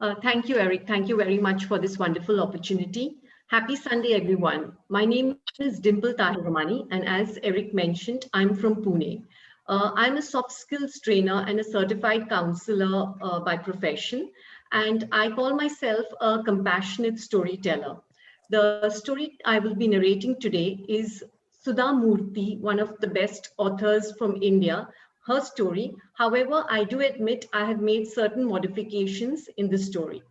Thank you, Eric. Thank you very much for this wonderful opportunity. Happy Sunday, everyone. My name is Dimple Tahir Ramani, and as Eric mentioned, I'm from Pune. I'm a soft skills trainer and a certified counselor by profession, and I call myself a compassionate storyteller. The story I will be narrating today is Sudha Murthy, one of the best authors from India, her story. However, I do admit I have made certain modifications in the story.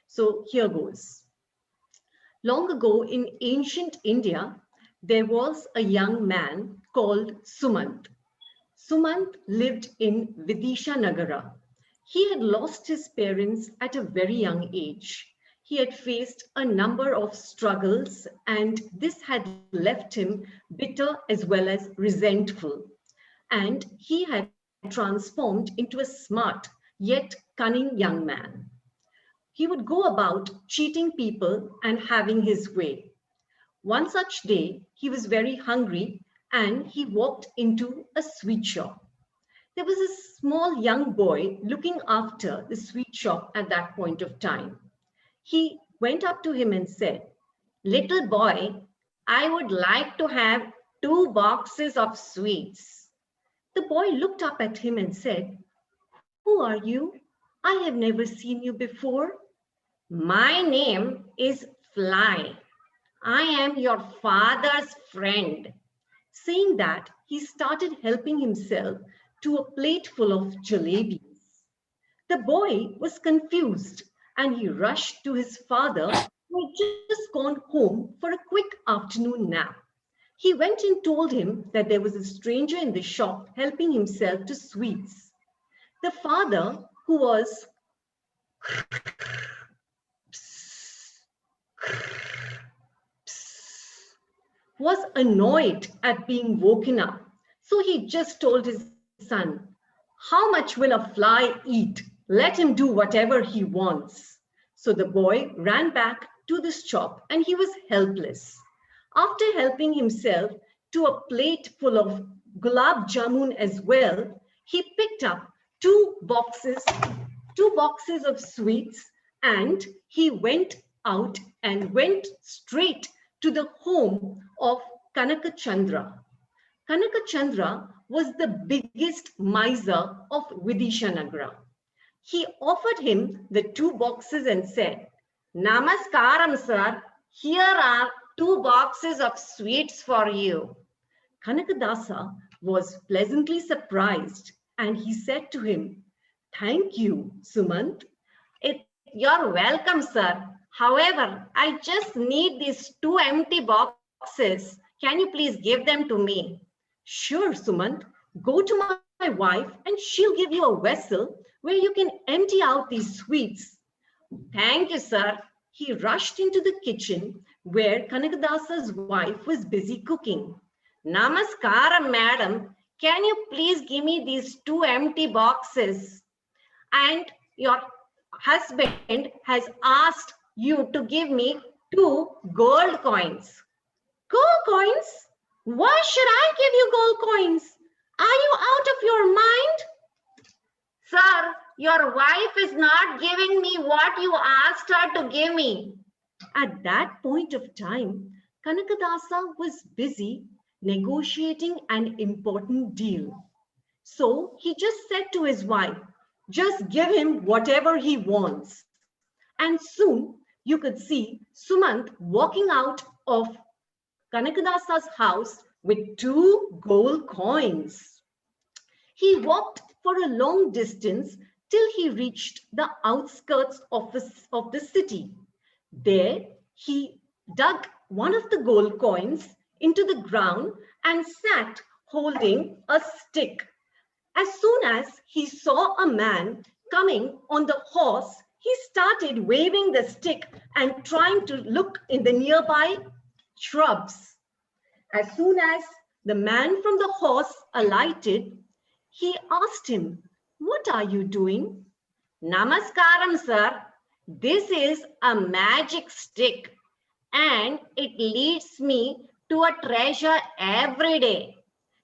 So here goes. Long ago in ancient India, there was a young man called Sumant. Sumant lived in Vidisha Nagara. He had lost his parents at a very young age. He had faced a number of struggles, and this had left him bitter as well as resentful. And he had transformed into a smart yet cunning young man. He would go about cheating people and having his way. One such day, he was very hungry and he walked into a sweet shop. There was a small young boy looking after the sweet shop at that point of time. He went up to him and said, "Little boy, I would like to have 2 boxes of sweets." The boy looked up at him and said, "Who are you? I have never seen you before." "My name is Fly. I am your father's friend." Saying that, he started helping himself to a plate full of jalebis. The boy was confused and he rushed to his father, who had just gone home for a quick afternoon nap. He went and told him that there was a stranger in the shop helping himself to sweets. The father, who was annoyed at being woken up. So he just told his son, "How much will a fly eat? Let him do whatever he wants." So the boy ran back to the shop and he was helpless. After helping himself to a plate full of gulab jamun as well, he picked up two boxes of sweets, and he went out and went straight to the home of Kanaka Chandra. Kanaka Chandra was the biggest miser of Vidisha Nagara. He offered him the 2 boxes and said, "Namaskaram, sir. Here are 2 boxes of sweets for you." Kanakadasa was pleasantly surprised and he said to him, "Thank you, Sumant." "You're welcome, sir. However, I just need these 2 empty boxes. Can you please give them to me?" "Sure, Sumant. Go to my wife and she'll give you a vessel where you can empty out these sweets." "Thank you, sir." He rushed into the kitchen where Kanakadasa's wife was busy cooking. "Namaskaram, madam. Can you please give me these 2 empty boxes? And your husband has asked you to give me 2 gold coins." "Gold coins? Why should I give you gold coins? Are you out of your mind?" "Sir, your wife is not giving me what you asked her to give me." At that point of time, Kanakadasa was busy negotiating an important deal. So he just said to his wife, "Just give him whatever he wants." And soon you could see Sumant walking out of Kanakadasa's house with 2 gold coins. He walked for a long distance till he reached the outskirts of the city. There he dug one of the gold coins into the ground and sat holding a stick. As soon as he saw a man coming on the horse, he started waving the stick and trying to look in the nearby shrubs. As soon as the man from the horse alighted, he asked him, "What are you doing?" "Namaskaram, sir. This is a magic stick and it leads me to a treasure every day."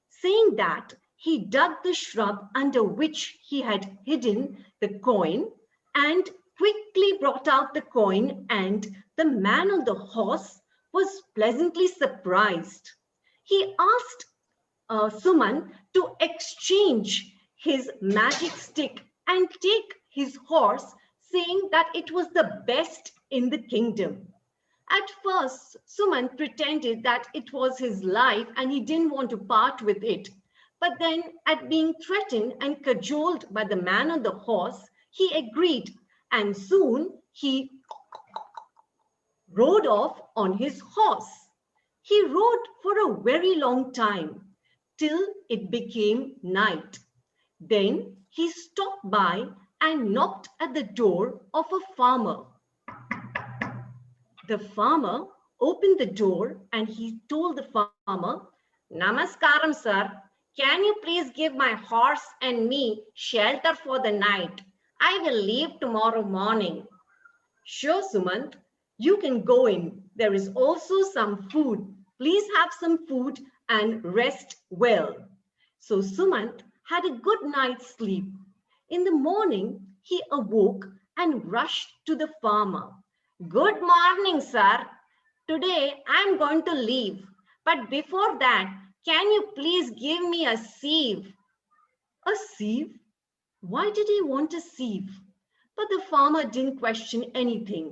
Saying that, he dug the shrub under which he had hidden the coin and quickly brought out the coin, and the man on the horse was pleasantly surprised. He asked Suman to exchange his magic stick and take his horse, saying that it was the best in the kingdom. At first, Suman pretended that it was his life and he didn't want to part with it. But then, at being threatened and cajoled by the man on the horse, he agreed, and soon he rode off on his horse. He rode for a very long time till it became night. Then he stopped by and knocked at the door of a farmer. The farmer opened the door and he told the farmer, "Namaskaram, sir. Can you please give my horse and me shelter for the night? I will leave tomorrow morning." "Sure, Sumant. You can go in. There is also some food. Please have some food and rest well." So Sumant had a good night's sleep. In the morning, he awoke and rushed to the farmer. "Good morning, sir. Today I'm going to leave. But before that, can you please give me a sieve?" A sieve? Why did he want a sieve? But the farmer didn't question anything.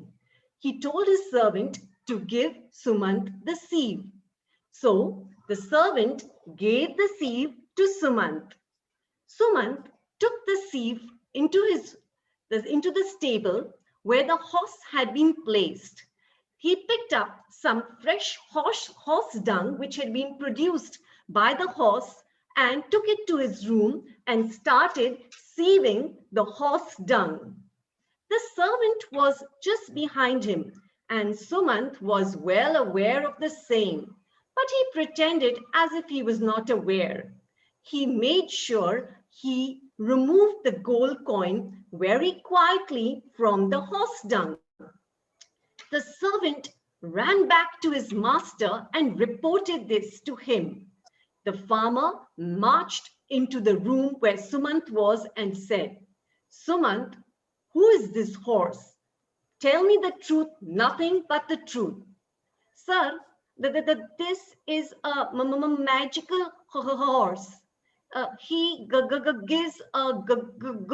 He told his servant to give Sumant the sieve. So the servant gave the sieve to Sumant. Sumant took the sieve into the stable where the horse had been placed. He picked up some fresh horse dung which had been produced by the horse and took it to his room and started sieving the horse dung. The servant was just behind him, and Sumant was well aware of the same, but he pretended as if he was not aware. He made sure he removed the gold coin very quietly from the horse dung. The servant ran back to his master and reported this to him. The farmer marched into the room where Sumant was and said, "Sumant, who is this horse? Tell me the truth, nothing but the truth." "Sir, this is a magical horse. He gives a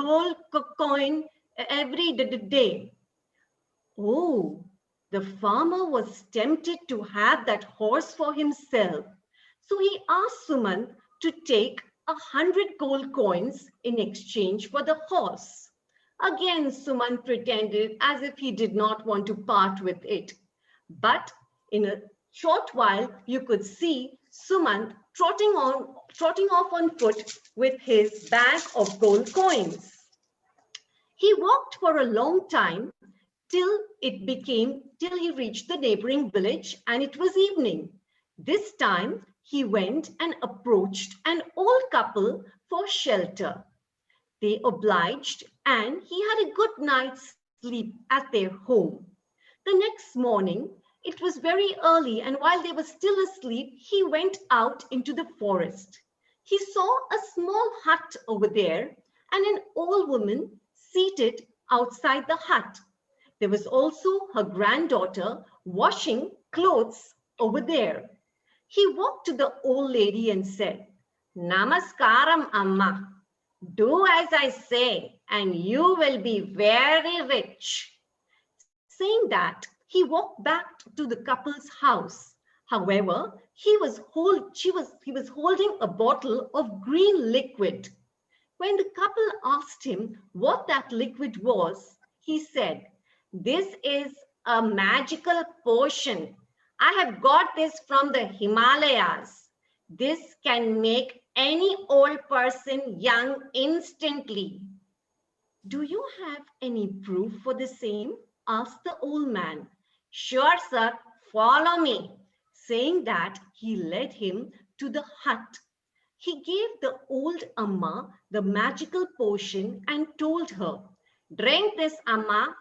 gold coin every day." Oh, the farmer was tempted to have that horse for himself. So he asked Suman to take 100 gold coins in exchange for the horse. Again, Suman pretended as if he did not want to part with it. But in a short while, you could see Suman trotting off on foot with his bag of gold coins. He walked for a long time till he reached the neighboring village, and it was evening. This time he went and approached an old couple for shelter. They obliged, and he had a good night's sleep at their home. The next morning, it was very early, and while they were still asleep, he went out into the forest. He saw a small hut over there and an old woman seated outside the hut. There was also her granddaughter washing clothes over there. He walked to the old lady and said, "Namaskaram, Amma. Do as I say, and you will be very rich." Saying that, he walked back to the couple's house. However, he was holding a bottle of green liquid. When the couple asked him what that liquid was, he said, "This is a magical potion. I have got this from the Himalayas. This can make any old person young instantly." "Do you have any proof for the same?" asked the old man. "Sure, sir. Follow me." Saying that, he led him to the hut. He gave the old Amma the magical potion and told her, "Drink this, Amma."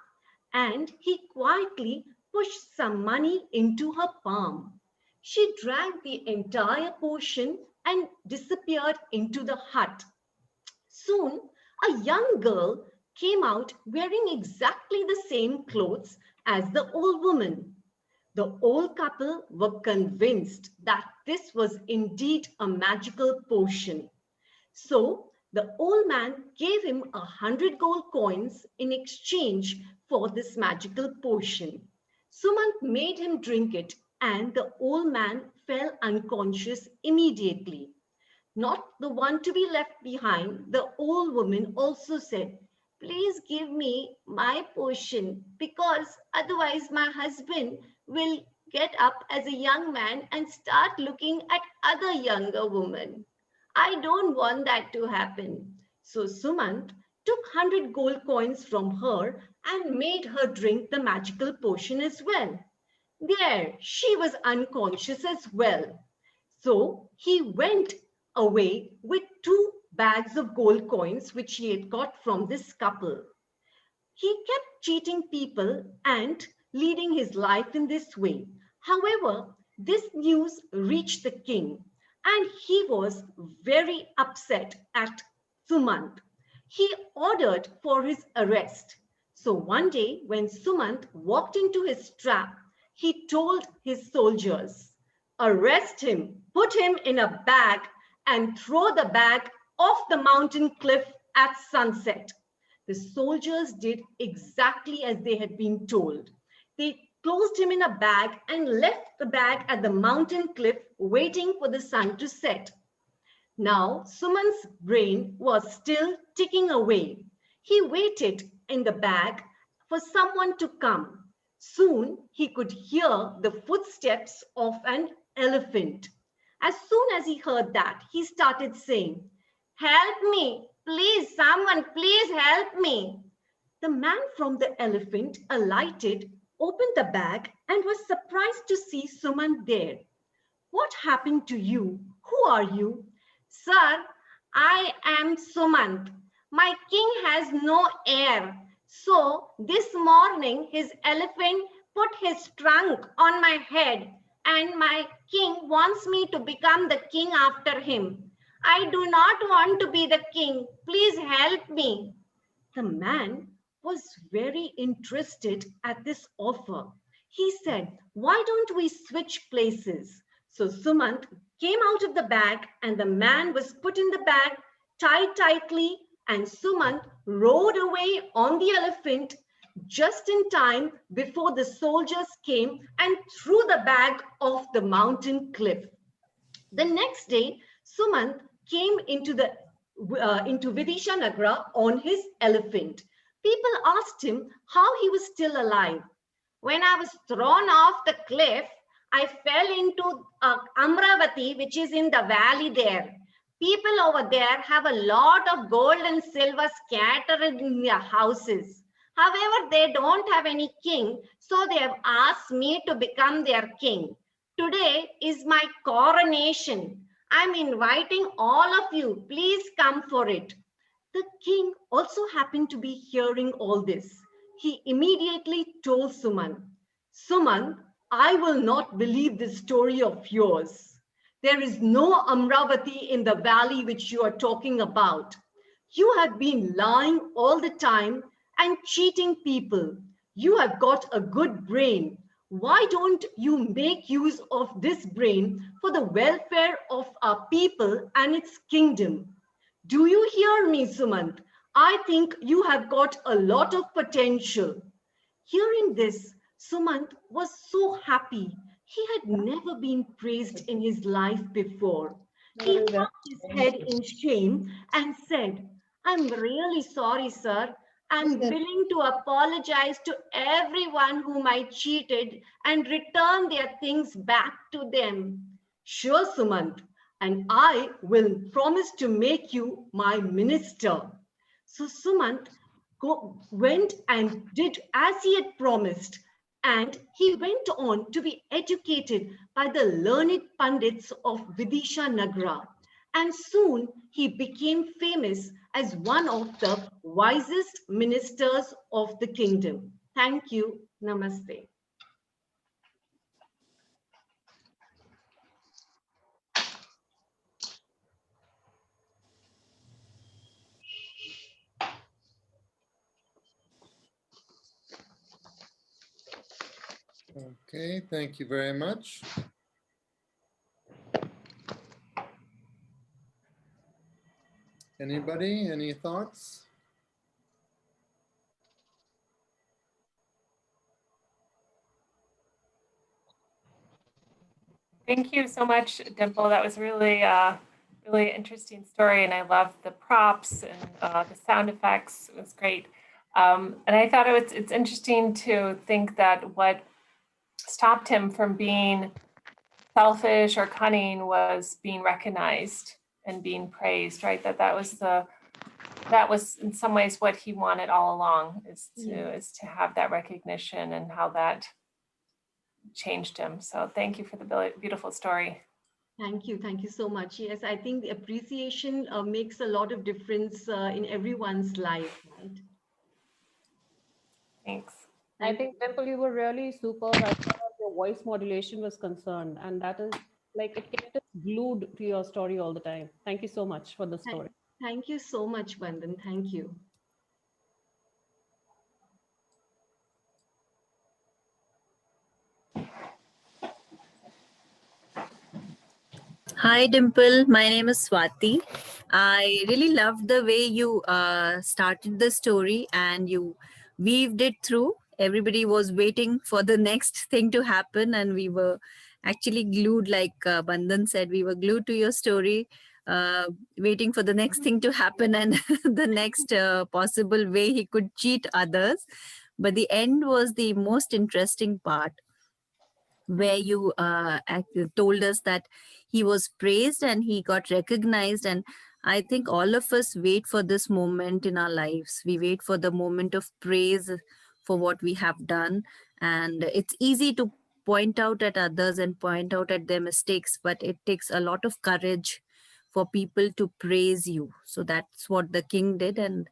And he quietly pushed some money into her palm. She drank the entire potion and disappeared into the hut. Soon, a young girl came out wearing exactly the same clothes as the old woman. The old couple were convinced that this was indeed a magical potion. So the old man gave him 100 gold coins in exchange for this magical potion. Sumant made him drink it, and the old man fell unconscious immediately. Not the one to be left behind, the old woman also said, "Please give me my portion, because otherwise my husband will get up as a young man and start looking at other younger women. I don't want that to happen." So Sumant took 100 gold coins from her and made her drink the magical potion as well. There, she was unconscious as well. So he went away with 2 bags of gold coins, which he had got from this couple. He kept cheating people and leading his life in this way. However, this news reached the king, and he was very upset at Sumant. He ordered for his arrest. So one day, when Sumant walked into his trap, he told his soldiers, "Arrest him, put him in a bag, and throw the bag off the mountain cliff at sunset." The soldiers did exactly as they had been told. They closed him in a bag and left the bag at the mountain cliff, waiting for the sun to set. Now, Suman's brain was still ticking away. He waited in the bag for someone to come. Soon he could hear the footsteps of an elephant. As soon as he heard that, he started saying, "Help me, please, someone, please help me." The man from the elephant alighted, opened the bag, and was surprised to see Suman there. "What happened to you? Who are you?" "Sir, I am Sumant. My king has no heir. So this morning his elephant put his trunk on my head, and my king wants me to become the king after him. I do not want to be the king. Please help me." The man was very interested at this offer. He said, "Why don't we switch places?" So Sumant came out of the bag, and the man was put in the bag, tied tightly, and Sumant rode away on the elephant just in time before the soldiers came and threw the bag off the mountain cliff. The next day, Sumant came into Vidisha Nagra on his elephant. People asked him how he was still alive. "When I was thrown off the cliff, I fell into Amravati, which is in the valley there. People over there have a lot of gold and silver scattered in their houses. However, they don't have any king, so they have asked me to become their king. Today is my coronation. I'm inviting all of you. Please come for it." The king also happened to be hearing all this. He immediately told Suman, "Suman, I will not believe this story of yours. There is no Amravati in the valley which you are talking about. You have been lying all the time and cheating people. You have got a good brain. Why don't you make use of this brain for the welfare of our people and its kingdom? Do you hear me, Sumant? I think you have got a lot of potential." Hearing this, Sumant was so happy. He had never been praised in his life before. He hung his head in shame and said, "I'm really sorry, sir. I'm willing to apologize to everyone whom I cheated and return their things back to them." "Sure, Sumant, and I will promise to make you my minister." So Sumant went and did as he had promised, and he went on to be educated by the learned Pandits of Vidisha Nagra. And soon he became famous as one of the wisest ministers of the kingdom. Thank you. Namaste. Okay, thank you very much. Anybody, any thoughts? Thank you so much, Dimple. That was really, really interesting story, and I loved the props and the sound effects. It was great, and I thought it's interesting to think that what stopped him from being selfish or cunning was being recognized and being praised. Right? That was in some ways what he wanted all along is to have that recognition, and how that changed him. So thank you for the beautiful story. Thank you. Thank you so much. Yes, I think the appreciation makes a lot of difference in everyone's life, right? Thanks. I think, Dimple, you were really superb as far as your voice modulation was concerned. And that is like it kept us glued to your story all the time. Thank you so much for the story. Thank you so much, Vandan. Thank you. Hi, Dimple. My name is Swati. I really loved the way you started the story and you weaved it through. Everybody was waiting for the next thing to happen, and we were actually glued, like Bandhan said, we were glued to your story, waiting for the next thing to happen and the next possible way he could cheat others. But the end was the most interesting part, where you told us that he was praised and he got recognized. And I think all of us wait for this moment in our lives. We wait for the moment of praise for what we have done. And it's easy to point out at others and point out at their mistakes, but it takes a lot of courage for people to praise you. So that's what the king did. And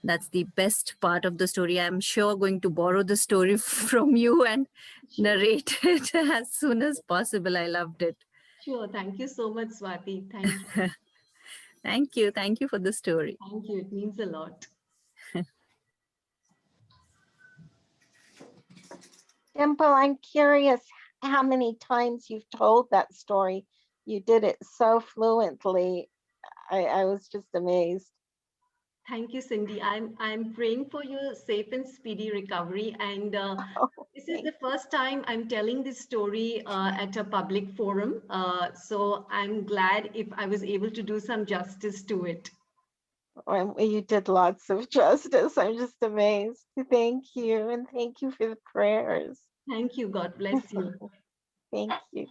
that's the best part of the story. I'm sure going to borrow the story from you and narrate it as soon as possible. I loved it. Sure. Thank you so much, Swati. Thank you. Thank you. Thank you for the story. Thank you. It means a lot. Dimple, I'm curious how many times you've told that story. You did it so fluently. I was just amazed. Thank you, Cindy. I'm praying for your safe and speedy recovery. And Oh, this is the first time I'm telling this story at a public forum. So I'm glad if I was able to do some justice to it. you did lots of justice. I'm just amazed. Thank you. And thank you for the prayers. Thank you. God bless you. Thank you.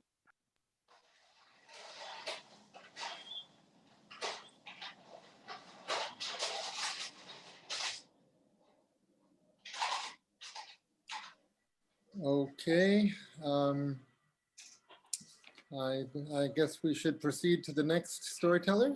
Okay. I guess we should proceed to the next storyteller.